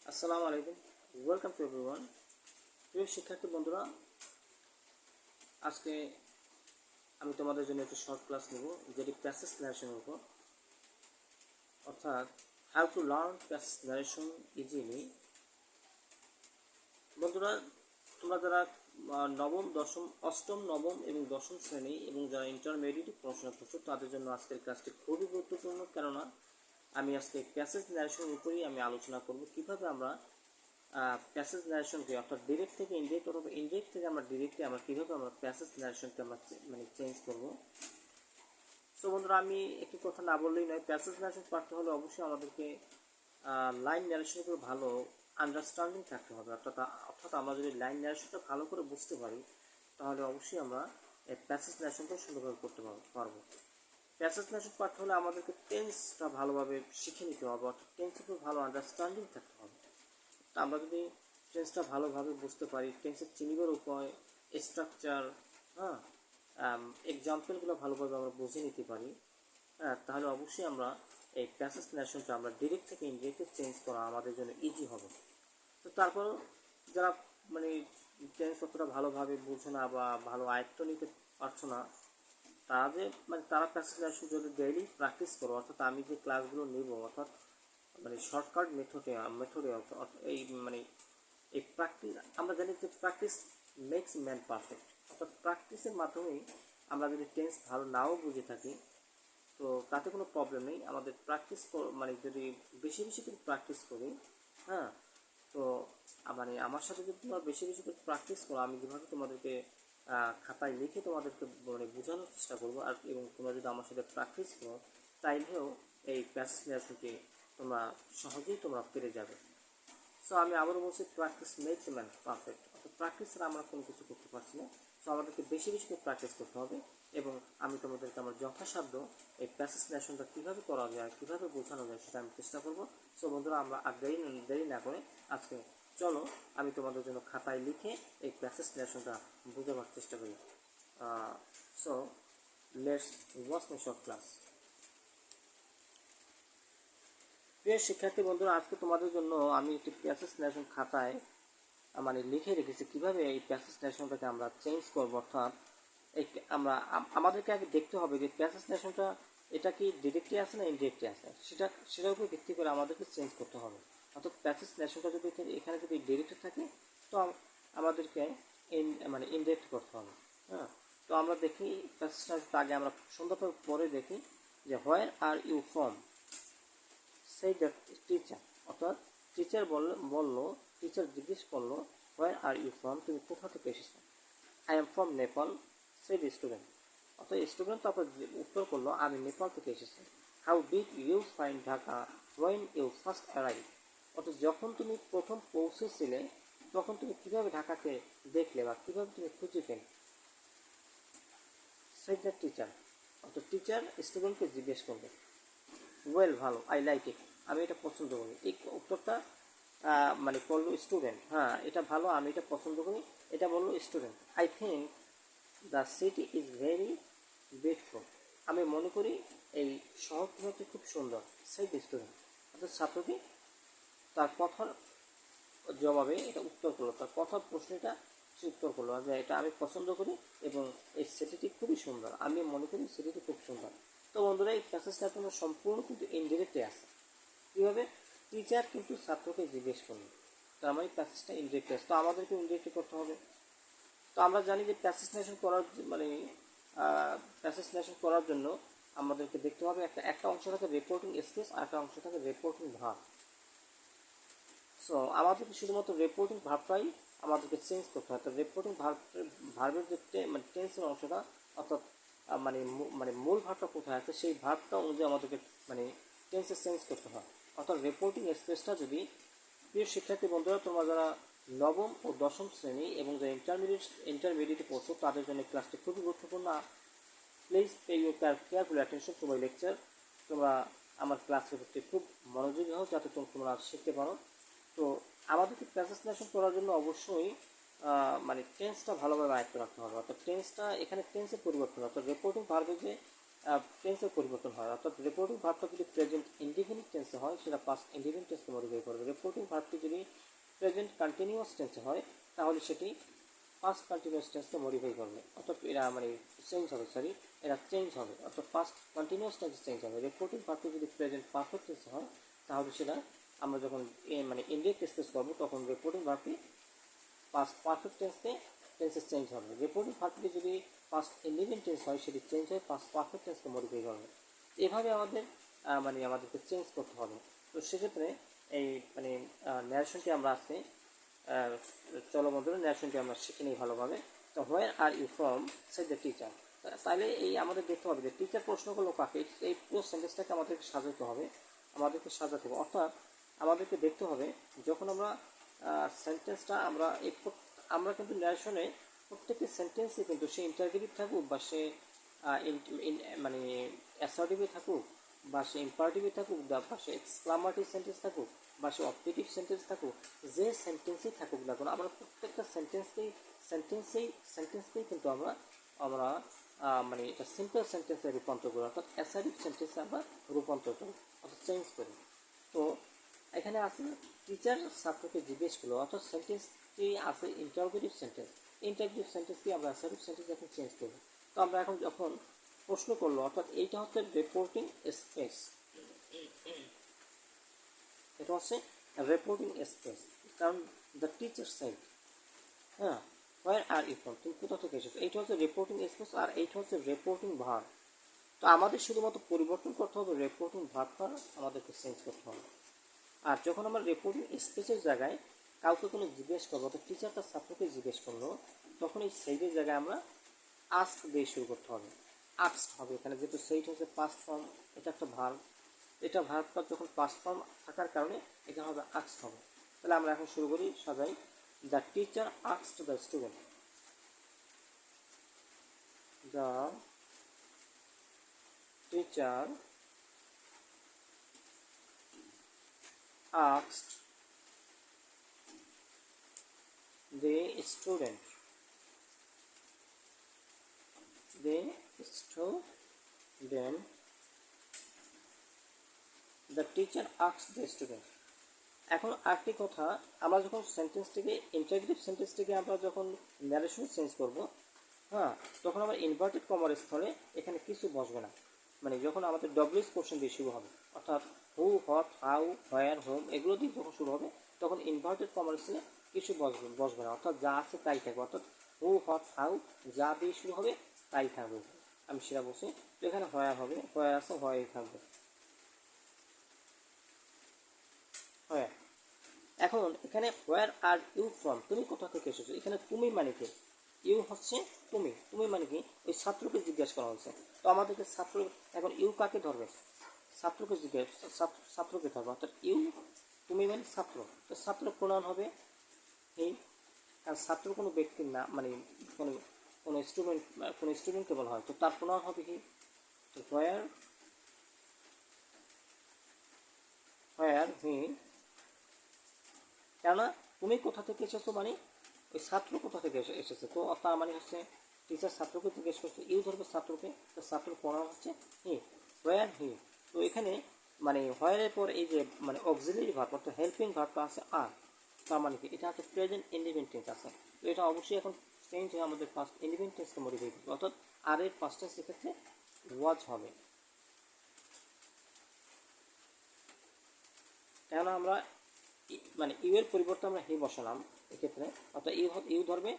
আসসালামু আলাইকুম, welcome to everyone. প্রিয় শিক্ষার্থী বন্ধুরা, আজকে আমি তোমাদের জন্য একটি শর্ট ক্লাস নেব, যেটি প্যাসেজ ন্যারেশনের উপর, অর্থাৎ how to learn passage narration easily. বন্ধুরা, তোমরা যারা অষ্টম নবম এবং দশম শ্রেণী এবং যারা ইন্টারমিডিয়েট পড়াশোনা করছো তাদের জন্য আজকের ক্লাসটি খুবই গুরুত্বপূর্ণ, কেননা আমি আজকে প্যাসেজ ন্যারেশনের উপরেই আমি আলোচনা করব কীভাবে আমরা প্যাসেজ ন্যারেশনকে, অর্থাৎ ডিরেক্ট থেকে ইনডিরেক্ট অথবা ইনডিরেক্ট থেকে আমরা ডিরেক্টে আমরা কীভাবে আমরা প্যাসেজ ন্যারেশনকে আমরা চেঞ্জ করব। সো বন্ধুরা, আমি একটি কথা না বললেই নয়, প্যাসেজ ন্যারেশন পড়তে হলে অবশ্যই আমাদেরকে লাইন ন্যারেশনের উপর ভালো আন্ডারস্ট্যান্ডিং থাকতে হবে। অর্থাৎ আমরা যদি লাইন ন্যারেশনটা ভালো করে বুঝতে পারি, তাহলে অবশ্যই আমরা এই প্যাসেজ ন্যারেশনটা সুন্দরভাবে করতে পারবো। প্যাসেজ ন্যারেশন পড়তে হলে আমাদেরকে টেন্সটা ভালোভাবে শিখে নিতে হবে, অর্থাৎ টেন্সের উপর ভালো আন্ডারস্ট্যান্ডিং থাকতে হবে। আমরা যদি টেন্সটা ভালোভাবে বুঝতে পারি, টেন্সের চিনিবার উপায়, স্ট্রাকচার, হ্যাঁ, এক্সাম্পলগুলো ভালোভাবে আমরা বুঝে নিতে পারি, হ্যাঁ, তাহলে অবশ্যই আমরা এই প্যাসেজ ন্যারেশনটা আমরা ডিরেক্ট থেকে ইনডিরেক্টে চেঞ্জ করা আমাদের জন্য ইজি হবে। তো তারপরও যারা টেন্স অতটা ভালোভাবে বুঝে না বা ভালো আয়ত্ত নিতে পারছো না, তারা প্যাসেজ ন্যারেশন যদি ডেইলি প্র্যাকটিস করো, অর্থাৎ আমি যে ক্লাসগুলো নেব, অর্থাৎ শর্টকাট মেথডে এই এই প্র্যাকটিস, আমরা জানি যে প্র্যাকটিস মেক্স ম্যান পারফেক্ট, অর্থাৎ প্র্যাকটিসের মাধ্যমেই আমরা যদি টেন্স ভালো নাও বুঝে থাকি, তো তাতে কোনো প্রবলেম নেই। আমাদের প্র্যাকটিস যদি বেশি বেশি করে প্র্যাকটিস করি, হ্যাঁ, তো আমার সাথে যদি তোমরা বেশি বেশি করে প্র্যাকটিস করো, আমি যেভাবে তোমাদেরকে খাতায় লিখে তোমাদেরকে বোঝানোর চেষ্টা করবো, এবং তোমরা যদি আমার সাথে প্র্যাকটিস করো, তাইলেও এই প্যাসেজ ন্যারেশনকে তোমরা সহজেই পেরে যাবে। সো আমি আবারও বলছি, practice makes a man perfect, অর্থাৎ প্র্যাকটিস ছাড়া আমরা কোনো কিছু করতে পারছি না। সো আমাদেরকে বেশি বেশি করে প্র্যাকটিস করতে হবে, এবং আমি তোমাদেরকে আমার যথাসাধ্য এই প্যাসেজ ন্যারেশনটা কীভাবে করা যায়, কীভাবে বোঝানো যায়, সেটা আমি চেষ্টা করবো। সো বন্ধুরা, আমরা আর দেরি না করে আজকে চলো আমি তোমাদের জন্য খাতায় লিখে এই প্যাসেজ ন্যারেশনটা বোঝাবার চেষ্টা করি। So let's watch my short class. প্রিয় শিক্ষার্থী বন্ধুরা, আজকে তোমাদের জন্য আমি একটি প্যাসেজ ন্যারেশন খাতায় লিখে রেখেছি কীভাবে এই প্যাসেজ ন্যারেশনটাকে আমরা চেঞ্জ করবো। অর্থাৎ আমাদেরকে আগে দেখতে হবে যে প্যাসেজ ন্যারেশনটা এটা কি ডিরেক্টলি আছে না ইনডিরেক্টলি আছে, সেটার উপর ভিত্তি করে আমাদেরকে চেঞ্জ করতে হবে। অর্থাৎ প্যাসেজ ন্যারেশনটা যদি এখানে যদি ডিরেক্টে থাকে, তো আমাদেরকে ইনডিরেক্ট করতে হবে। হ্যাঁ, তো আমরা দেখি প্যাসেজ ন্যারেশনটা আগে আমরা সুন্দরভাবে পরে দেখি যে হোয়ার আর ইউ ফ্রম, সেই টিচার, অর্থাৎ টিচার টিচার জিজ্ঞেস করলো হোয়ার আর ইউ ফ্রম, তুমি কোথা থেকে এসেছো। আই এম ফ্রম নেপাল, সেই স্টুডেন্ট, অর্থাৎ স্টুডেন্ট তারপর উত্তর করলো আমি নেপাল থেকে এসেছি। How did you find Dhaka when you first arrive, অর্থাৎ যখন তুমি প্রথম পৌঁছেছিলে তখন তুমি কীভাবে ঢাকাকে দেখলে বা কীভাবে তুমি খুঁজে পেলে। সেই টিচার, অর্থাৎ টিচার স্টুডেন্টকে জিজ্ঞেস করবে। ওয়েল, ভালো, আই লাইক ইট, আমি এটা পছন্দ করি। এই উত্তরটা করলো স্টুডেন্ট, হ্যাঁ এটা ভালো, আমি এটা পছন্দ করি, এটা বললো student. I think the city is very beautiful, আমি মনে করি এই শহরটি হচ্ছে খুব সুন্দর। সেই স্টুডেন্ট, অর্থাৎ ছাত্রটি তার কথার জবাবে এটা উত্তর করলো, তার কথার প্রশ্নটা সে উত্তর করলো যে এটা আমি পছন্দ করি এবং এই সিটিটি খুবই সুন্দর, আমি মনে করি সিটিটি খুব সুন্দর। তো বন্ধুরা, এই প্যাসেজটা তোমরা সম্পূর্ণ কিন্তু ইনডিরেক্টে আছে। কীভাবে? টিচার কিন্তু ছাত্রকে জিজ্ঞেস করলো, তার প্যাসেজটা ইনডিরেক্টে আছে, তো আমাদেরকে ইনডিরেক্টে করতে হবে। তো আমরা জানি যে প্যাসেজ ন্যারেশন করার জন্য আমাদেরকে দেখতে হবে একটা অংশ থাকে রিপোর্টিং স্কেচ আর একটা অংশ থাকে রিপোর্টিং ভার্ব। সো আমাদেরকে শুধুমাত্র রিপোর্টিং ভার্বটাই আমাদেরকে চেঞ্জ করতে হয়। তো রিপোর্টিং ভার্বের যে টেন্সের অংশটা, অর্থাৎ মূল ভার্বটা কোথায় আছে সেই ভার্বটা অনুযায়ী আমাদেরকে টেন্সে চেঞ্জ করতে হয়। অর্থাৎ রিপোর্টিং স্পেসটা যদি, প্রিয় শিক্ষার্থী বন্ধুরা, তোমরা যারা নবম ও দশম শ্রেণী এবং যারা ইন্টারমিডিয়েটে পড়ছো তাদের জন্য ক্লাসটি খুবই গুরুত্বপূর্ণ। Please pay your careful attention to my lecture. তোমরা আমার ক্লাসের প্রতি খুব মনোযোগী হও যাতে তোমরা শিখতে পারো। তো আমাদেরকে প্যাসেজ ন্যারেশন করার জন্য অবশ্যই টেন্সটা ভালোভাবে আয়ত্ত রাখতে হবে। অর্থাৎ টেন্সটা এখানে টেন্সের পরিবর্তন, অর্থাৎ রিপোর্টিং ভার্বের যে টেন্সের পরিবর্তন হয়, অর্থাৎ রিপোর্টিং ভার্বটা যদি প্রেজেন্ট ইনডিফিনিট টেন্সে হয় সেটা পাস্ট ইনডিফিনিট টেন্সকে মডিফাই করবে। রিপোর্টিং ভার্বটি যদি প্রেজেন্ট কন্টিনিউয়াস টেন্সে হয় তাহলে সেটি পাস্ট কন্টিনিউয়াস টেন্সকে মডিফাই করবে, অর্থাৎ এরা মানে চেঞ্জ হবে, এরা চেঞ্জ হবে, অর্থাৎ পাস্ট কন্টিনিউয়াস টেন্সে চেঞ্জ হবে। রিপোর্টিং ভার্বটি যদি প্রেজেন্ট পারফেক্ট টেন্সে হয় তাহলে সেটা আমরা যখন মানে ইনডিরেক্ট স্পেস করবো তখন রিপোর্টিং ভার্বটি পাস্ট পারফেক্ট টেন্সে চেঞ্জ হবে। রিপোর্টিং ভার্বটি যদি পাস্ট ইনডিফিনিট টেন্স হয় সেটি চেঞ্জ হয়ে পাস্ট পারফেক্ট টেন্সকে মডিফাই করবে। এভাবে মানে আমাদেরকে চেঞ্জ করতে হবে। তো সেক্ষেত্রে এই মানে ন্যারেশনটি আমরা আজকে চলো বন্ধুরা ন্যারেশনটি আমরা শিখে নিই ভালোভাবে। তো where are you from said the teacher. তাহলে এই আমাদের দেখতে হবে যে টিচার প্রশ্ন করলো কাকে, এই পুরো সেন্টেন্সটাকে আমাদেরকে সাজাতে হবে, অর্থাৎ আমাদেরকে দেখতে হবে যখন আমরা সেন্টেন্সটা আমরা কিন্তু ন্যারেশনে প্রত্যেকটি সেন্টেন্সে কিন্তু সে ইন্টারগেটিভ থাকুক বা সে মানে অ্যাসার্টিভে থাকুক বা সে ইম্পারেটিভে থাকুক বা সে এক্সক্লামেটরি সেন্টেন্স থাকুক বা সে অবজেক্টিভ সেন্টেন্স থাকুক, যে সেন্টেন্সেই থাকুক না কেন আমরা প্রত্যেকটা সেন্টেন্সকেই কিন্তু আমরা মানে এটা সিম্পল সেন্টেন্সে রূপান্তর করি, অর্থাৎ অ্যাসার্টিভ সেন্টেন্সে আমরা রূপান্তর করি, অর্থাৎ চেঞ্জ করি। তো এখানে আছে টিচার ছাত্রকে জিজ্ঞেস করলো, অর্থাৎ সেন্টেন্সটি আছে ইন্টারোগেটিভ সেন্টেন্স, ইন্টারোগেটিভ সেন্টেন্সকে আমরা অ্যাসার্টিভ সেন্টেন্স এখন চেঞ্জ করব। তো আমরা এখন যখন প্রশ্ন করলো, অর্থাৎ এইটা হচ্ছে রিপোর্টিং স্পেস, এটা হচ্ছে রিপোর্টিং স্পেস, কারণ দ্য টিচার সেড, হ্যাঁ হোয়ার আর ইউ ফ্রম, তুমি কোথা থেকে এসেছো, এইটা হচ্ছে রিপোর্টিং স্পেস আর এইটা হচ্ছে রিপোর্টিং ভার্ব। তো আমাদের শুধুমাত্র পরিবর্তন করতে হবে, রিপোর্টিং ভার্বটা আমাদেরকে চেঞ্জ করতে হবে। আর যখন আমরা রিপোর্টিং স্পেসের জায়গায় কাউকে কোনো জিজ্ঞেস করবো, তো টিচার তার ছাত্রকে জিজ্ঞেস করলো, তখন এই সেইডের জায়গায় আমরা আস্ক দিয়ে শুরু করতে হবে, আস্কড হবে এখানে, যেহেতু সেইড হচ্ছে পাস্ট ফর্ম, এটা একটা ভার্ব, এটা ভার্বটা যখন পাস্ট ফর্ম থাকার কারণে এটা হবে আস্কড হবে। তাহলে আমরা এখন শুরু করি, সাজাই। The teacher asked the student, the teacher asked the student, the teacher asked the student। এখন আরেকটি কথা, আমরা যখন সেন্টেন্সটিকে ইন্টারগ্রেটিভ সেন্টেন্সটিকে আমরা যখন ন্যারেশন চেঞ্জ করব, হ্যাঁ, তখন আমার ইনভার্টেড কমার স্থলে এখানে কিছু বসবে না, মানে যখন আমাদের ডব্লিউএস কোশ্চেন দিয়ে শুরু হবে, অর্থাৎ হু, হোয়াট, হাউ, হোয়ার, হোম এগুলো দিয়ে যখন শুরু হবে তখন ইনভার্টেড কমার স্থলে কিছু বসবে না, অর্থাৎ যা আছে তাই থাকবে, অর্থাৎ হু, হোয়াট, হাউ যা দিয়ে শুরু হবে তাই থাকবে। আমি সেটা বলছি। তো এখানে হোয়ার হবে, হোয়ার আছে হোয়ারই থাকবে, হোয়ার। এখন এখানে হোয়ার আর ইউ ফ্রম, তুমি কোথা থেকে এসেছো, এখানে তুমি মানে কি, ইউ হচ্ছে তুমি, তুমি মানে কি ওই ছাত্রকে জিজ্ঞাসা করা হচ্ছে। তো আমাদেরকে ছাত্র, এখন ইউ কাকে ধরবে, ছাত্রকে ছাত্রকে ধরবে, অর্থাৎ ইউ তুমি মানে ছাত্র, তো ছাত্র প্রণয়ন হবে হি, আর ছাত্র কোনো ব্যক্তির না, মানে কোনো স্টুডেন্টকে বলা হয়, তো তার প্রণয়ন হবে হি। তো হোয়ার হি, কেননা তুমি কোথা থেকে এসেছো মানে ওই ছাত্র কোথা থেকে এসেছে, তো তার মানে হচ্ছে টিচার ছাত্রকে জিজ্ঞেস করছে, ইউ ধরবে ছাত্রকে, তো ছাত্র প্রণাম হচ্ছে হি, হোয়ার হি। তো এখানে মানে হোয়ারের পর এই যে মানে অক্সিলারি ভার্ব অর্থাৎ হেল্পিং ভার্বটা আছে আর, তার মানে কি এটা হচ্ছে প্রেজেন্ট ইন্ডিপেন্ডেন্ট টেন্স আছে, তো এটা অবশ্যই এখন চেঞ্জ হয়ে আমাদের পাস্ট ইন্ডিপেন্ডেন্ট টেন্সকে মডিফাই করবে, অর্থাৎ আর এর পাস্ট টেন্স এক্ষেত্রে ওয়াজ হবে, কেননা আমরা মানে ইউ এর পরিবর্তে আমরা হি বসালাম এক্ষেত্রে, অর্থাৎ ইউ ধরবে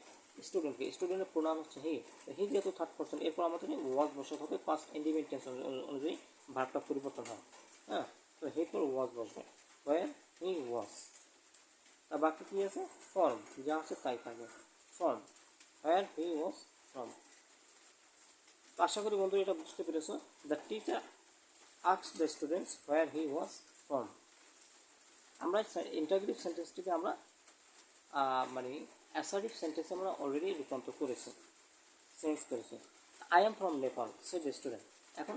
স্টুডেন্টকে, স্টুডেন্টের প্রোনাউন হচ্ছে হি, হি যেহেতু থার্ড পারসন এরপর আমাদের ওয়াজ বসাতে হবে, ফার্স্ট ইন্ডিপেন্ডেন্ট টেন্স অনুযায়ী ভার্বটা পরিবর্তন হয়, হ্যাঁ। তো হি পর ওয়াজ বসবে, হোয়ার হি ওয়াজ। আর বাকি কী আছে, ফর্ম যা আছে তাই থাকবে, form where he was from. আশা করি বন্ধু এটা বুঝতে পেরেছো। The teacher asked the students where he was from. আমরা ইন্টারগ্রেটিভ সেন্টেন্সটিকে আমরা মানে অ্যাসার্টিভ সেন্টেন্সে আমরা অলরেডি রূপান্তর করেছি, চেঞ্জ করেছি। I am from Nepal said student. এখন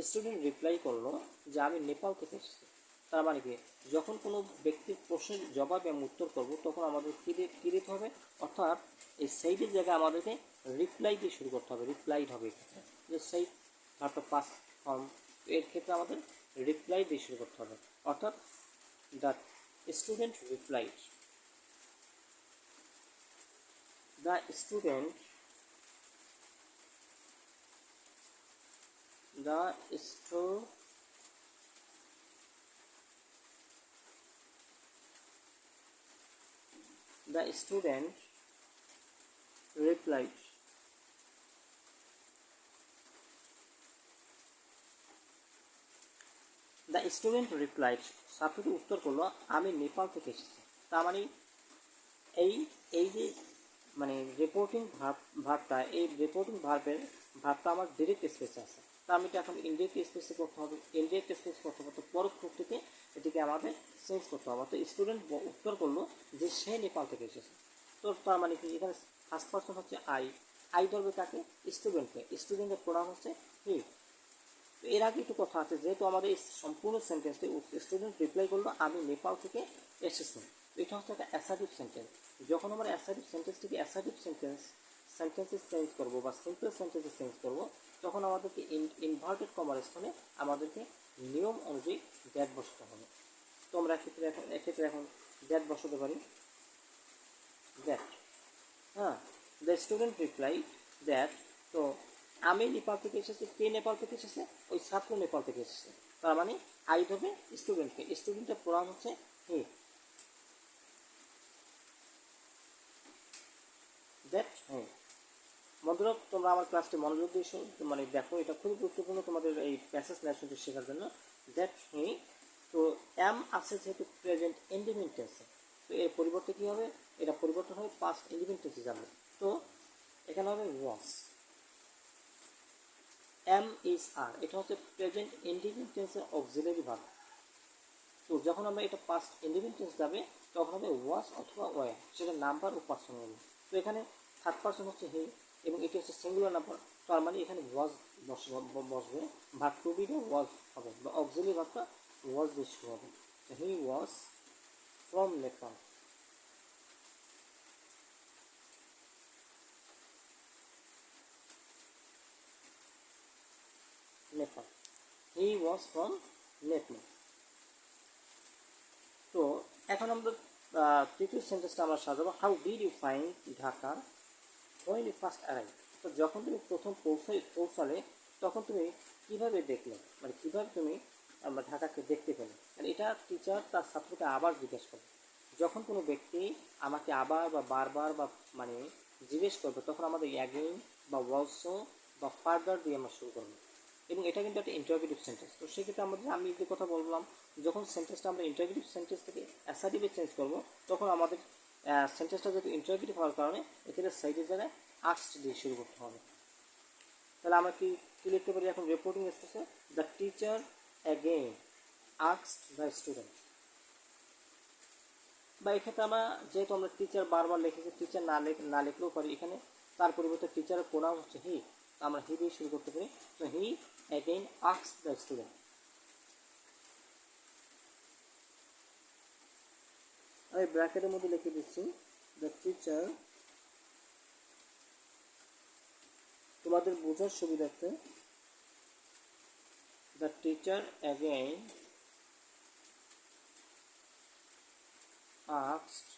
স্টুডেন্ট রিপ্লাই করলো যে আমি নেপাল থেকে এসেছি, তার মানে কি যখন কোনো ব্যক্তির প্রশ্নের জবাব এবং উত্তর করবো তখন আমাদের কী দিতে হবে, অর্থাৎ এই সেইডের জায়গায় আমাদেরকে রিপ্লাই দিয়ে শুরু করতে হবে, রিপ্লাইড হবে এক্ষেত্রে, যে সেই ভার্বটা পাস্ট ফর্ম, এর ক্ষেত্রে আমাদের রিপ্লাই দিয়ে শুরু করতে হবে, অর্থাৎ the student replied, the student, the stu- the student replied, the student replied, ছাত্রটি উত্তর করলো আমি নেপাল থেকে এসেছি। তার মানে এই এই যে মানে রিপোর্টিং ভার্বটা, এই রিপোর্টিং ভার্বটা আমার ডিরেক্ট স্পেসে আছে, তা আমি এটা এখন ইনডিরেক্ট স্পেসে করতে হবে, ইনডিরেক্ট স্পেস করতে হবে, তো পরোক্ষ থেকে এটিকে আমাদের চেঞ্জ করতে হবে। তো স্টুডেন্ট উত্তর করলো যে সে নেপাল থেকে এসেছে, তো তার মানে কি এখানে ফার্স্ট পার্সন হচ্ছে আই ধরবে কাকে? স্টুডেন্টকে, স্টুডেন্টের প্রোনাউন হচ্ছে হি। তো এর আগে একটু কথা আছে, যেহেতু আমাদের এই সম্পূর্ণ সেন্টেন্সটি স্টুডেন্ট রিপ্লাই করলো আমি নেপাল থেকে এসেছি, এটা হচ্ছে একটা অ্যাসার্টিভ সেন্টেন্স। যখন আমরা অ্যাসার্টিভ সেন্টেন্সটিকে অ্যাসার্টিভ সেন্টেন্সে চেঞ্জ করবো বা সিম্পল সেন্টেন্সে চেঞ্জ করবো, তখন আমাদেরকে ইনভার্টেড কমার স্থানে আমাদেরকে নিয়ম অনুযায়ী দ্যাট বসাতে হবে। তো আমরা এক্ষেত্রে এখন দ্যাট বসাতে পারি, দ্যাট, হ্যাঁ, দ্য স্টুডেন্ট রিপ্লাই দ্যাট। তো আমি নেপাল থেকে এসেছি, কে নেপাল থেকে এসেছে? ওই ছাত্র নেপাল থেকে এসেছে, তার মানে আই হবে স্টুডেন্টকে, স্টুডেন্টের প্রোনাউন হচ্ছে হি, দ্যাট হি। বন্ধুরা তোমরা আমার ক্লাসটি মনোযোগ দিয়ে মানে দেখো, এটা খুবই গুরুত্বপূর্ণ তোমাদের এই প্যাসেজ ন্যারেশনটি শেখার জন্য। দ্যাট হি, তো এম আছে যেহেতু প্রেজেন্ট ইন্ডিপেন্ডেন্ট টেন্সে, তো এর পরিবর্তে কী হবে? এটা পরিবর্তন হবে পাস্ট ইন্ডিপেন্ডেন্ট টেন্সে যাবে, তো এখানে হবে ওয়াজ। এম ইজ আর, এটা হচ্ছে প্রেজেন্ট ইন্ডিপেন্ডেন্ট টেন্সের অক্সিলারি ভার্ব। তো যখন আমরা এটা পাস্ট ইন্ডিপেন্ডেন্ট টেন্স যাবে তখন হবে ওয়াজ অথবা ওয়ার, সেটা নাম্বার ও পার্সন হবে। তো এখানে থার্ড পার্সন হচ্ছে হি এবং এটি হচ্ছে সিঙ্গুলার নাম্বার, তার মানে এখানে ওয়াজ বসবে, ভার্ব টু বি ওয়াজ হবে বা অক্সিলারি ভার্বটা ওয়াজ দিয়ে শুরু হবে। He was from Nepal, Nepal, he was from Nepal. তো এখন আমরা তৃতীয় সেন্টেন্সটা আমরা সাজাবো, how did you find Dhaka when you first arrived। তো যখন তুমি প্রথম পৌঁছালে তখন তুমি কীভাবে দেখলে, মানে কীভাবে তুমি ঢাকাকে দেখতে পেলে, মানে এটা টিচার তার ছাত্রকে আবার জিজ্ঞেস করবে। যখন কোনো ব্যক্তি আমাকে আবার বা বারবার বা মানে জিজ্ঞেস করবে তখন আমাদের অ্যাগেইন বা অলসো বা ফার্দার দিয়ে আমরা শুরু করবো, এবং এটা কিন্তু একটা ইন্টারোগেটিভ সেন্টেন্স। তো সেক্ষেত্রে আমি যে কথা বললাম, যখন সেন্টেন্সটা আমরা ইন্টারোগেটিভ সেন্টেন্স থেকে অ্যাসার্টিভে চেঞ্জ করবো তখন আমাদের সেন্টেন্সটা যেহেতু ইন্টারোগেটিভ হওয়ার কারণে এক্ষেত্রে সাইডের জায়গায় আস্কড দিয়ে শুরু করতে হবে। তাহলে আমরা কি লিখতে পারি এখন রিপোর্টিং স্পেসে? The teacher again asked the student. বা এক্ষেত্রে আমরা যেহেতু আমরা টিচার বারবার লিখেছি, টিচার না লিখলেও পারি, এখানে তার পরিবর্তে টিচারের প্রোনাউন হচ্ছে হি, আমরা হি দিয়ে শুরু করতে পারি। তো হি অ্যাগেইন আস্কড দ্য স্টুডেন্ট। আমি ব্র্যাকেটের মধ্যে লিখে দিচ্ছি দ্য টিচার, তোমাদের বোঝার সুবিধার্থে, the teacher again asked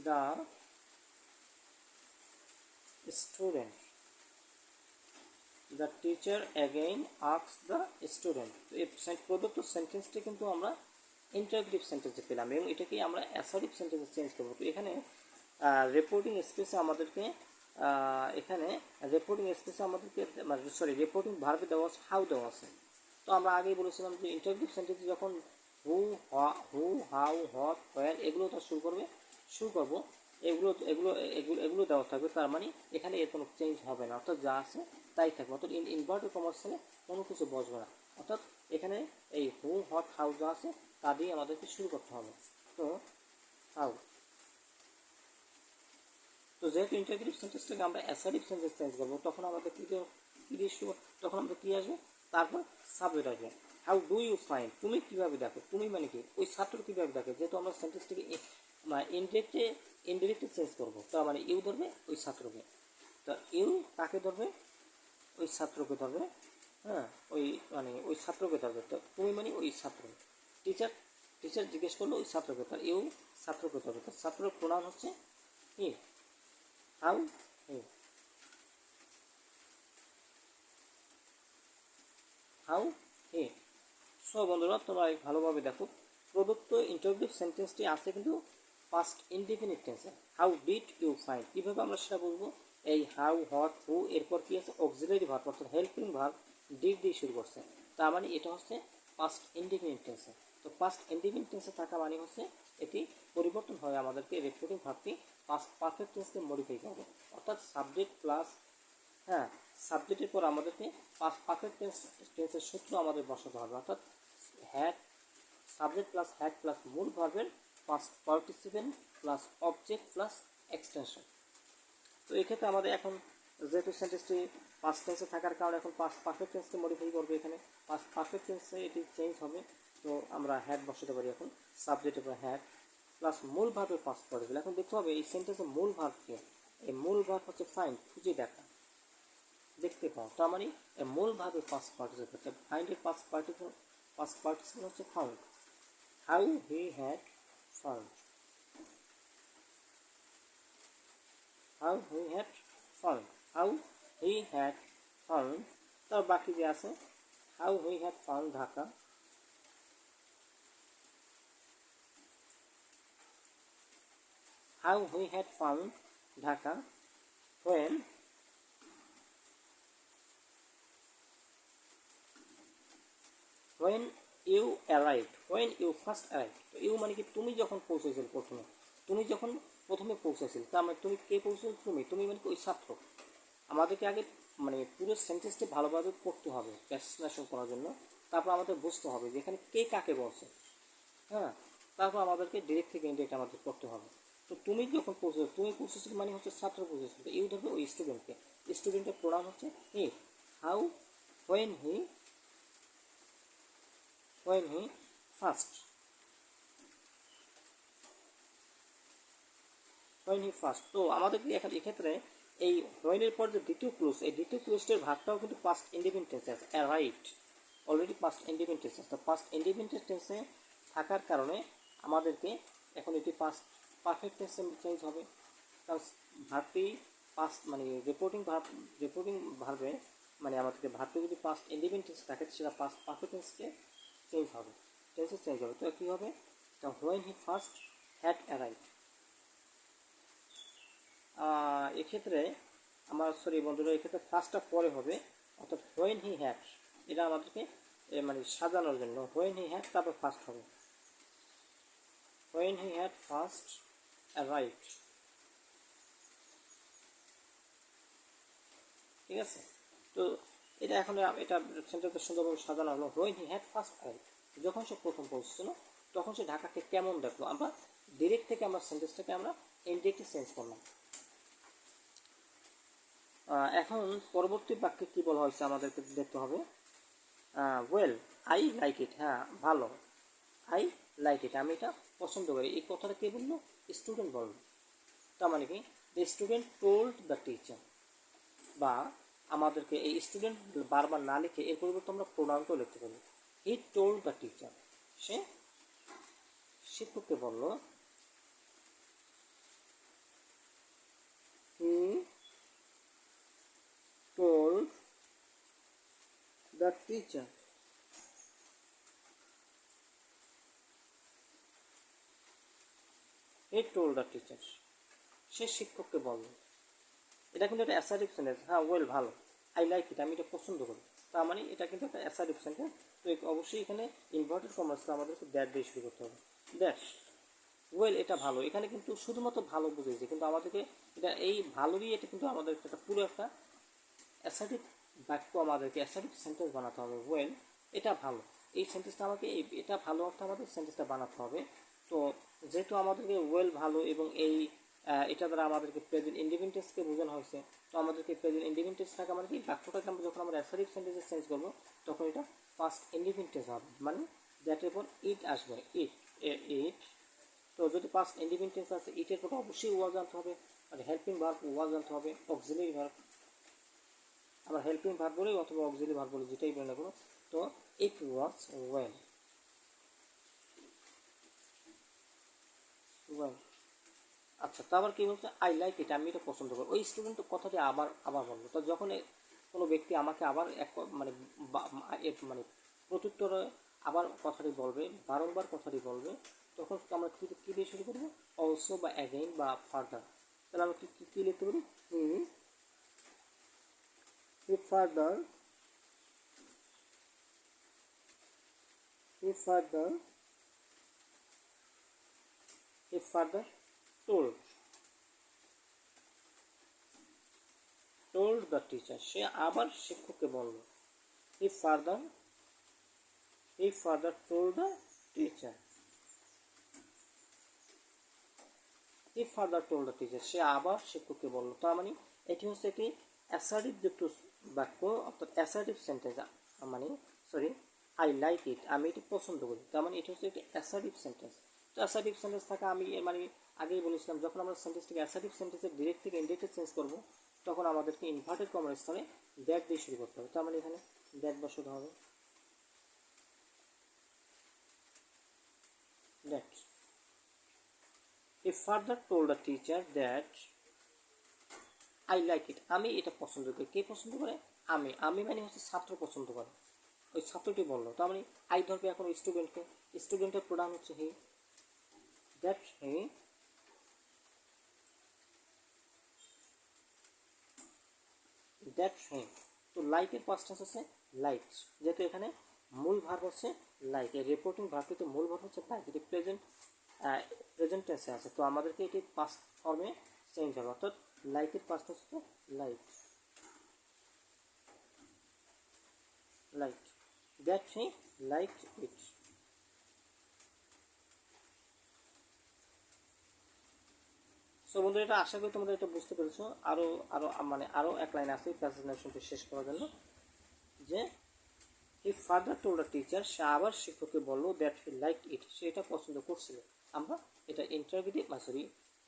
the student, the teacher again asked the student। তো এই প্রদত্ত সেন্টেন্সটি কিন্তু আমরা ইন্টারোগেটিভ সেন্টেন্সে পেলাম এবং এটাকে আমরা অ্যাসার্টিভ সেন্টেন্সে চেঞ্জ করবো। তো এখানে রিপোর্টিং স্পেসে আমাদেরকে রিপোর্টিং ভার্বে দেওয়া আছে, হাউ দেওয়া আছে। তো আমরা আগেই বলেছিলাম যে ইন্টারোগেটিভ সেন্টেন্সে যখন হু, হাউ, হোয়াট, হোয়ার এগুলো তো শুরু করবো, এগুলো দেওয়া থাকবে, তার মানে এখানে এর কোনো চেঞ্জ হবে না, অর্থাৎ যা আছে তাই থাকবে, অর্থাৎ ইনভার্টেড কমার সাথে কোনো কিছু বসবে না, অর্থাৎ এখানে এই হু, হোয়াট, হাউ যা আছে তা দিয়ে আমাদেরকে শুরু করতে হবে। তো হাউ, তো যেহেতু ইন্টারোগেটিভ সেন্টেন্সটাকে আমরা অ্যাসার্টিভ সেন্টেন্স চেঞ্জ করবো তখন আমাদের তখন আমাদের কী আসবে, তারপর সাবজেক্ট আসবে। হাউ ডু ইউ ফাইন্ড, তুমি কীভাবে দেখো, তুমি মানে কি ওই ছাত্র কীভাবে দেখে, যেহেতু আমরা সেন্টেন্সটিকে ইনডিরেক্টে ইনডিরেক্টলি চেঞ্জ করবো, তার মানে ইউ ধরবে ওই ছাত্রকে, তা ইউ কাকে ধরবে, ওই ছাত্রকে ধরবে, হ্যাঁ ওই মানে ওই ছাত্রকে ধরবে, তো তুমি মানে ওই ছাত্র, টিচার টিচার জিজ্ঞেস করলো ওই ছাত্রকে, তার ইউ ছাত্রকে ধরবে, তার ছাত্রের প্রোনাউন হচ্ছে he, how he, how he. So বন্ধুরা তোমরা ভালোভাবে দেখো, প্রদত্ত ইন্টারভিউ সেন্টেন্সটি আছে কিন্তু পাস্ট ইনডিফিনিট টেন্সে। হাউ ডিড ইউ ফাইন্ড, কীভাবে আমরা সেটা বলবো, এই হাউ, হোয়াট, হু, এরপর কি আছে অক্সিলারি ভার্ব অর্থাৎ হেল্পিং ভার্ব ডিড দিয়ে শুরু করছে, তার মানে এটা হচ্ছে পাস্ট ইনডিফিনিট টেন্সে। তো পাস্ট ইনডিফিনিট টেন্সে থাকা মানে হচ্ছে এটি পরিবর্তন হয়, আমাদেরকে রিপোর্টিং ভার্বটি পাস্ট পারফেক্ট টেন্সকে মডিফাই করবে, অর্থাৎ সাবজেক্ট প্লাস, হ্যাঁ সাবজেক্টের পর আমাদেরকে পাস্ট পারফেক্ট টেন্সের সূত্র আমাদের বসাতে হবে, অর্থাৎ had, subject plus had plus মূল ভার্বের past participant plus object plus extension. তো এক্ষেত্রে আমাদের এখন যেহেতু সেন্টেন্সটি পাস্ট টেন্সে থাকার কারণে এখন পাস্ট পারফেক্ট টেন্সকে মডিফাই করবে, এখানে পাস্ট পারফেক্ট টেন্সে এটি চেঞ্জ হবে, তো আমরা হ্যাড বসাতে পারি এখন, সাবজেক্টের পর হ্যাড প্লাস মূল ভার্বের পাস্ট পার্টিসিপেল। এখন দেখতে হবে এই সেন্টেন্সের মূল ভার্বকে, এই মূল ভার্ব হচ্ছে ফাইন্ড, খুঁজে দেখা, দেখতে পাও, তার মানে মূল ভার্বের পাস্ট পার্টিসিপেল, ফাইন্ডের পাস্ট পার্টিসিপেল হচ্ছে found, how he had found, how he had found, how he had found. তার বাকি যে আছে how he had found Dhaka, how he had found Dhaka when you arrived, when you first arrived, তো you মানে কি তুমি যখন পৌঁছেছিল, তুমি যখন প্রথমে পৌঁছেছিল, তার মানে তুমি কে পৌঁছেছিল, তুমি মানে কি ওই ছাত্র। আমাদেরকে আগে মানে পুরো সেন্টেন্সটি ভালোভাবে পড়তে হবে ট্রান্সলেশন করার জন্য, তারপর আমাদের বুঝতে হবে যে এখানে কে কাকে বলছে, হ্যাঁ তারপর আমাদেরকে ডিরেক্ট থেকে ইনডিরেক্ট আমাদের করতে হবে। তো তুমি যখন পৌঁছেছিল মানে হচ্ছে ছাত্র পৌঁছেছিল, ইউ ধরবে ওই স্টুডেন্টকে, স্টুডেন্টের প্রোনাউন হচ্ছে he, how when he first, তো আমাদের এক্ষেত্রে এই when এর পর যে দ্বিতীয় ক্লোজ, এই দ্বিতীয় ক্লোজটির ভাগটাও কিন্তু পাস্ট ইন্ডিপেন্ডেন্ট টেন্স আছে, right already past independent tense আছে। তো পাস্ট ইন্ডিপেন্ডেন্ট টেন্সে থাকার কারণে আমাদেরকে এখন এটি পাস্ট পারফেক্ট টেন্সে চেঞ্জ হবে, কারণ ভার্বটি পাস্ট মানে রিপোর্টিং ভার্বে মানে আমাদেরকে ভার্বটি যদি পাস্ট ইন্ডিপেন্ডেন্ট টেন্স থাকে সেটা পাস্ট পারফেক্ট টেন্সকে চেঞ্জ হবে, টেন্সে চেঞ্জ হবে। তো কী হবে, তো when he first had arrived, এক্ষেত্রে আমার বন্ধুরা এক্ষেত্রে ফার্স্টটা পরে হবে, অর্থাৎ when he had, এটা আমাদেরকে মানে সাজানোর জন্য when he had তারপর ফার্স্ট হবে, when he had first arrived, ঠিক আছে। তো এটা এখন এটা সেন্টেন্সটা সুন্দরভাবে সাজানো হলো, when he had first arrived, যখন সে প্রথম পৌঁছেছিল তখন সে ঢাকাকে কেমন দেখলো, আমরা ডিরেক্ট থেকে আমরা সেন্টেন্সটাকে আমরা ইনডিরেক্টলি চেঞ্জ করলাম। এখন পরবর্তী বাক্যে কী বলা হয়েছে আমাদেরকে দেখতে হবে, ওয়েল আই লাইক ইট, হ্যাঁ ভালো, আই লাইক ইট আমি এটা পছন্দ করি, এই কথাটা কে বললো, স্টুডেন্ট বলল, তার মানে কি the student told the teacher, বা আমাদেরকে এই স্টুডেন্ট বারবার না লিখে এর পরিবর্তে আমরা প্রোনাউনটাও লিখতে পারি, হি টোল্ড দ্য টিচার, সে শিক্ষককে বলল, হি told the teacher, he told the teacher, সে শিক্ষককে বলল। এটা কিন্তু একটা অ্যাসার্টিভ সেন্টেন্স, হ্যাঁ ওয়েল ভালো, আই লাইক ইট আমি এটা পছন্দ করি, তার মানে এটা কিন্তু একটা অ্যাসার্টিভ সেন্টেন্স। তো অবশ্যই এখানে ইনভার্টেড কমার্স আমাদেরকে দ্যাট দিয়ে শুরু করতে হবে, দ্যাট ওয়েল এটা ভালো, এখানে কিন্তু শুধুমাত্র ভালো বুঝেছে, কিন্তু আমাদেরকে এটা এই ভালোরই এটা কিন্তু আমাদের একটা পুরো একটা অ্যাসার্টিভ বাক্য, আমাদেরকে অ্যাসার্টিভ সেন্টেন্স বানাতে হবে, ওয়েল এটা ভালো, এই সেন্টেন্সটা আমাকে এটা ভালো অর্থে আমাদের সেন্টেন্সটা বানাতে হবে। তো যেহেতু আমাদেরকে ওয়েল ভালো এবং এই এটা দ্বারা আমাদেরকে প্রেজেন্ট ইন্ডিপেন্ডেন্সকে বোঝানো হয়েছে, তো আমাদেরকে প্রেজেন্ট ইন্ডিপেন্ডেন্স থাকা মানে কি বাক্যটাকে আমরা যখন আমরা অ্যাসার্টিভ সেন্টেন্সে চেঞ্জ করবো তখন এটা পাস্ট ইন্ডিপেন্ডেন্স হবে, মানে দ্যাটের পর ইট আসবে, ইট তো যদি পাস্ট ইন্ডিপেন্ডেন্ট টেন্স আছে ইটের পর অবশ্যই ওয়াজ জানতে হবে, আর হেল্পিং ভার্ব ওয়াজ জানতে হবে, অক্সিলারি ভার্ব আমরা হেল্পিং ভার্ব বলি অথবা অক্সিলারি ভার্ব বলি, যেটাই বলি না কোনো। তো ইট ওয়াজ ওয়েল, ওয়েল। আচ্ছা, তো আবার কী বলছে, আই লাইক ইট, আমি এটা পছন্দ করি। ওই স্টুডেন্ট কথাটি আবার আবার বলবো। তো যখন কোনো ব্যক্তি আমাকে আবার এক মানে মানে প্রত্যুত্তরে আবার কথাটি বলবে, বারংবার কথাটি বলবে, তখন আমরা কী দিয়ে শুরু করবো, অলসো বা অ্যাগেইন বা ফার্দার। তাহলে আমরা কী লিখতে পারি, further, further, further told, told the teacher, সে আবার শিক্ষককে বলল। He further told the teacher, he further told the teacher, সে আবার শিক্ষককে বলল। তার মানে এটি হচ্ছে একটি অ্যাসার্টিভ যুক্ত বাক্য, অর্থাৎ অ্যাসার্টিভ সেন্টেন্স, মানে সরি আই লাইক ইট, আমি এটি পছন্দ করি। তার মানে এটি হচ্ছে একটি অ্যাসার্টিভ সেন্টেন্স। তো অ্যাসার্টিভ সেন্টেন্স থাকা আমি মানে আগেই বলেছিলাম, যখন আমরা সেন্টেন্সটিকে অ্যাসার্টিভ সেন্টেন্সের ডিরেক্ট থেকে ইনডিরেক্টে চেঞ্জ করবো, তখন আমাদেরকে ইনভার্টেড কমার স্থানে দ্যাট দিয়ে শুরু করতে হবে। তার মানে এখানে দ্যাট বসাতে হবে, that. He further told the teacher that I like it, আমি এটা পছন্দ করি। কে পছন্দ করে, আমি মানে হচ্ছে ছাত্র পছন্দ করে, ওই ছাত্রটি বললো। তার মানে আই ধরবে এখন স্টুডেন্টকে, স্টুডেন্টের প্রোনাউন হচ্ছে হি, দ্যাট হি, দ্যাট হি। তো লাইকের পাস্ট টেন্স হচ্ছে লাইক, যেহেতু এখানে মূল ভার্ব হচ্ছে লাইক, এই রিপোর্টিং ভার্বটিতে মূল ভার্ব হচ্ছে লাইক, এটি প্রেজেন্ট টেন্সে আছে। তো আমাদেরকে এটি পাস্ট ফর্মে চেঞ্জ হবে, অর্থাৎ লাইকের পাস্ট টেন্স হচ্ছে like, like, that he liked it. So বন্ধুরা, এটা আশা করি তোমাদের এটা বুঝতে পেরেছো। আরও আরও মানে আরও এক লাইন আছে প্রেজেন্টেশনটি শেষ করার জন্য, যে he further told the teacher, সে আবার শিক্ষককে বললো দ্যাট হি লাইকড ইট, সে এটা পছন্দ করছিল। আমরা এটা ইন্টারগেটিভ সরি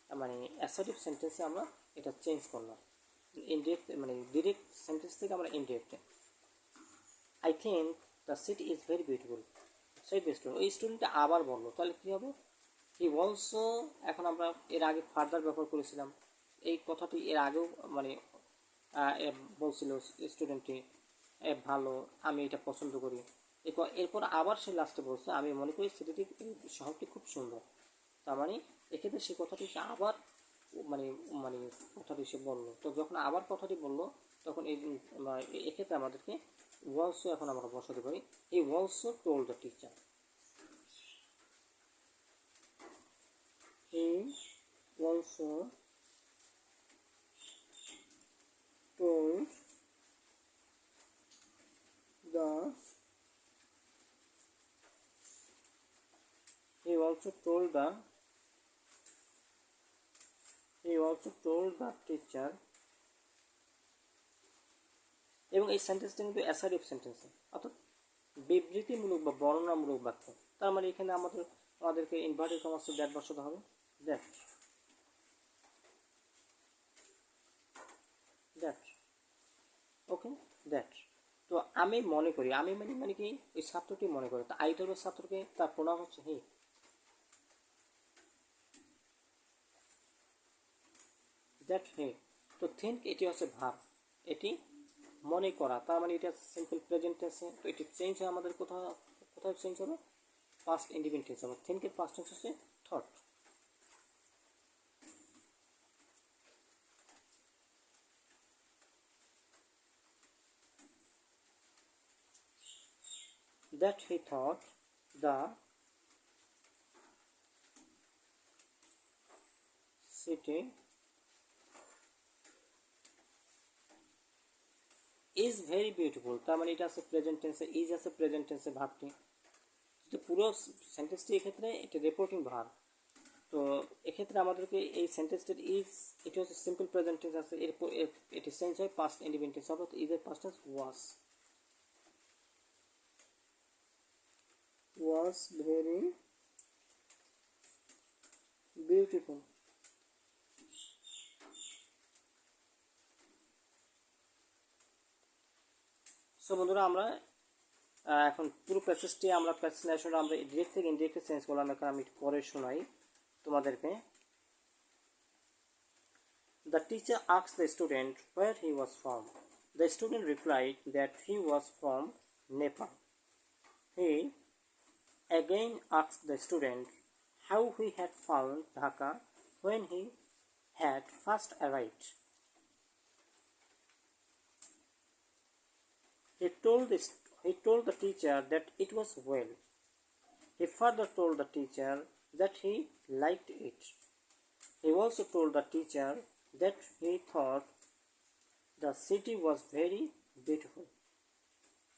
মানে অ্যাসার্টিভ সেন্টেন্সে আমরা এটা চেঞ্জ করলাম, ইনডিরেক্ট মানে ডিরেক্ট সেন্টেন্স থেকে আমরা ইনডিরেক্টে। I think the city is very beautiful, সেই বেস্ট। ওই স্টুডেন্টটা আবার বললো, তাহলে কী হবে, হি অলসো। এখন আমরা এর আগে ফার্দার ব্যবহার করেছিলাম, এই কথাটি এর আগেও মানে বলছিল স্টুডেন্টটি ভালো, আমি এটা পছন্দ করি। এরপর আবার সে লাস্টে বলছে আমি মনে করি সিটিটি শহরটি খুব সুন্দর। তার মানে এক্ষেত্রে সে কথাটি সে আবার মানে মানে কথাটি সে বললো। তো যখন আবার কথাটি বললো, তখন এক্ষেত্রে আমাদেরকে অলসো এখন আমরা বসাতে পারি, he also told the teacher, he also told the he also told the teacher। এবং এই সেন্টেন্সটা কিন্তু অ্যাসার্টিভ সেন্টেন্স, অর্থাৎ বিবৃতিমূলক বা বর্ণনামূলক বাক্য। তার মানে এখানে আমাদেরকে ইনভার্টেড কমার্স দ্যাট বসাতে হবে, দ্যাট, দ্যাট, ওকে, দ্যাট। তো আমি মনে করি, আমি মানে কি ওই ছাত্রটি মনে করে, তা আই ধরবে ছাত্রকে, তার প্রণাম হচ্ছে হি, দ্যাট হি। তো থিঙ্ক এটি হচ্ছে ভার্ব, এটি মনে করা, তার মানে এটা সিম্পল প্রেজেন্ট টেন্সে। তো এটি চেঞ্জ হয় আমাদের কোথায় চেঞ্জ হবে, পাস্ট ইন্ডিপেন্ডেন্ট টেন্স হবে। থিঙ্কের পাস্ট টেন্স হচ্ছে thought. That he thought the city is very beautiful, তার মানে এটা আছে প্রেজেন্ট টেন্সে, ইজ আছে প্রেজেন্ট টেন্সে ভার্বটি। তো পুরো সেন্টেন্সটি এক্ষেত্রে এটা রিপোর্টিং ভার্ব। তো এক্ষেত্রে আমাদেরকে এই সেন্টেন্সটির ইজ, এটি হচ্ছে সিম্পল প্রেজেন্ট টেন্স আছে, এরপর এটি চেঞ্জ হয় পাস্ট ইন্ডিপেন্ডেন্ট টেন্স হবে। তো ইজের past tense was very beautiful. So বন্ধুরা আমরা এখন পুরো প্যাসেজটি আমরা প্যাসেজটা আমরা ডিরেক্ট থেকে ইনডিরেক্টে চেঞ্জ করলাম। এখন আমি পরে শোনাই তোমাদেরকে। The teacher asked the student where he was from. The student replied that he was from Nepal. He again asked the student how he had found Dhaka when he had first arrived. He told the teacher that it was well. He further told the teacher that he liked it. He also told the teacher that he thought the city was very beautiful.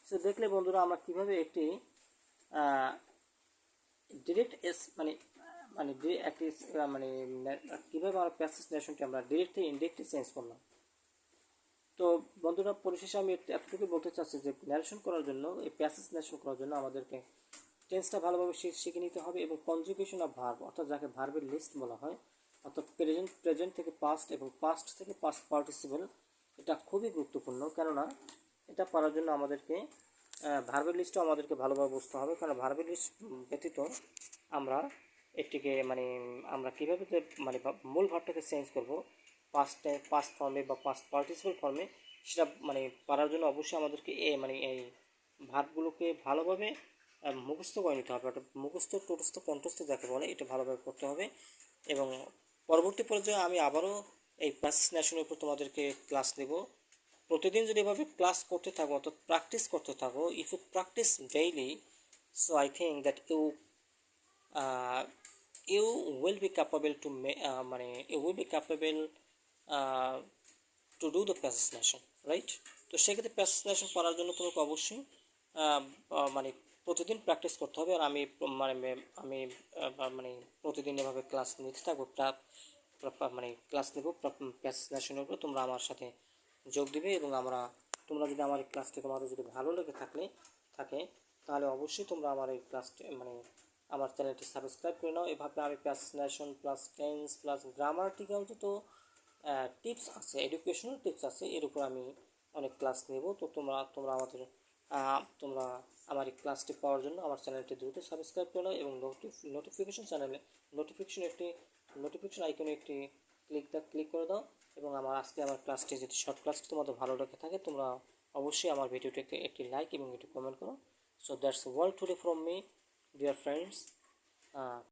So দেখলে বন্ধুরা আমরা কিভাবে একটি direct মানে মানে একটি মানে কীভাবে আমরা প্যাসেজ ন্যারেশনটি আমরা ডিরেক্ট থেকে ইনডিরেক্টে চেঞ্জ করলাম। তো বন্ধুরা পরিশেষে আমি এতটুকু বলতে চাচ্ছি যে ন্যারেশন করার জন্য, এই প্যাসেজ ন্যারেশন করার জন্য আমাদেরকে টেন্সটা ভালোভাবে শিখে নিতে হবে এবং কনজুগেশন অফ ভার্ব অর্থাৎ যাকে ভার্বের লিস্ট বলা হয়, অর্থাৎ প্রেজেন্ট থেকে পাস্ট এবং পাস্ট থেকে পাস্ট পার্টিসিপল, এটা খুবই গুরুত্বপূর্ণ। কেননা এটা করার জন্য আমাদেরকে ভার্বের লিস্টও আমাদেরকে ভালোভাবে বুঝতে হবে। কারণ ভার্বের লিস্ট ব্যতীত আমরা একটিকে মানে আমরা কীভাবে মানে মূল ভার্বটাকে চেঞ্জ করব পাস্ট ফর্মে বা পাস্ট পার্টিসিপল ফর্মে, সেটা মানে পারার জন্য অবশ্যই আমাদেরকে মানে এই ভার্বগুলোকে ভালোভাবে মুখস্থ করে নিতে হবে। অর্থাৎ মুখস্থ টোটস্থ কণ্ঠস্থ যাকে বলে, এটা ভালোভাবে করতে হবে। এবং পরবর্তী পর্যায়ে আমি আবারও এই প্যাসেজ ন্যারেশনের উপর তোমাদেরকে ক্লাস দেব। প্রতিদিন যদি এভাবে ক্লাস করতে থাকো অর্থাৎ প্র্যাকটিস করতে থাকো, if you practice daily, so I think that you will be capable to মানে you will be capable to do the passage narration, right? তো সেক্ষেত্রে প্যাসেজ ন্যারেশন করার জন্য তোমাকে অবশ্যই মানে প্রতিদিন প্র্যাকটিস করতে হবে। আর আমি মানে প্রতিদিন এভাবে ক্লাস নিতে থাকবো, মানে ক্লাস নেব প্যাসেজ ন্যারেশনের উপর। তোমরা আমার সাথে যোগ দিবে এবং তোমরা যদি আমার এই ক্লাসটি তোমাদের যদি ভালো লেগে থাকে তাহলে অবশ্যই তোমরা আমার এই ক্লাসটি মানে আমার চ্যানেলটি সাবস্ক্রাইব করে নাও। এভাবে আমি passage narration plus tense plus grammatical যত টিপস আছে, এডুকেশনাল টিপস আছে, এর উপর আমি অনেক ক্লাস নেব। তো তোমরা আমার এই ক্লাসটি পাওয়ার জন্য আমার চ্যানেলটি দ্রুত সাবস্ক্রাইব করে নাও এবং নোটিফিকেশন আইকনে একটি ক্লিক করে দাও। এবং আমার ক্লাসটি যদি শর্ট ক্লাসটি তোমাদের ভালো লেগে থাকে, তোমরা অবশ্যই আমার ভিডিওটিতে একটি লাইক এবং একটি কমেন্ট করো। So that's all today from me, dear friends.